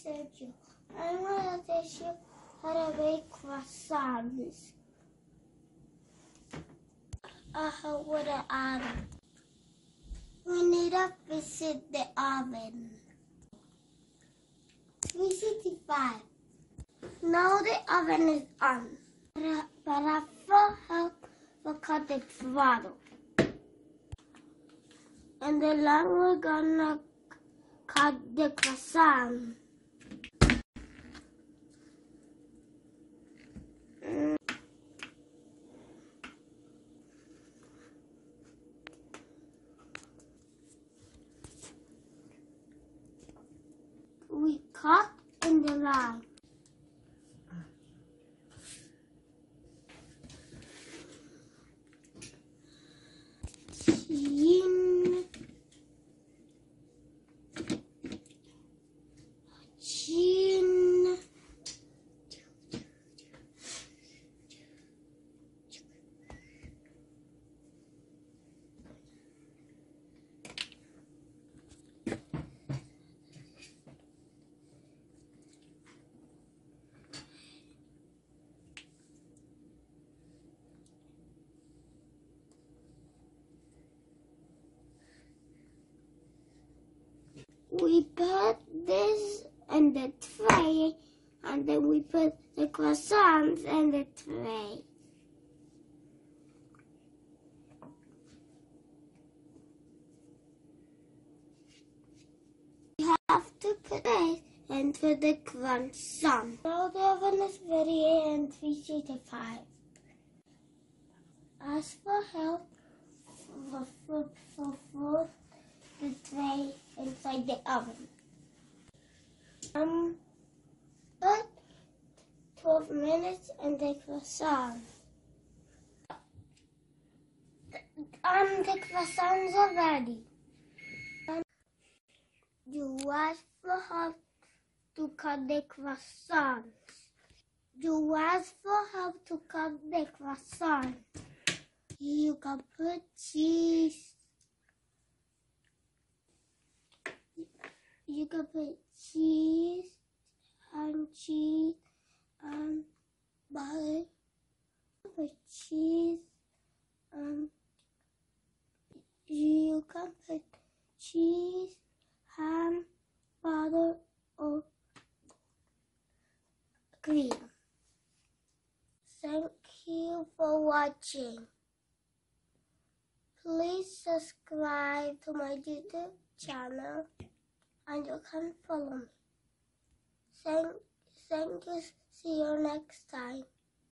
Sergio. I'm going to teach you how to make croissants. With the oven. We need to visit the oven. 365. Now the oven is on. Para help, we'll cut the throttle. And then we're gonna cut the croissant. We cut in the line. Chin. We put this in the tray, and then we put the croissants in the tray. We have to put it into the croissant. Now the oven is ready in 365. Ask for help for food. The tray inside the oven. Put 12 minutes in the croissant. The croissants are ready. You ask for help to cut the croissants. You ask for help to cut the croissant. You can put cheese. You can put cheese and butter. Put cheese and you can put cheese, ham, butter, or cream. Thank you for watching. Please subscribe to my YouTube channel. And you can follow me. Thank you. See you next time.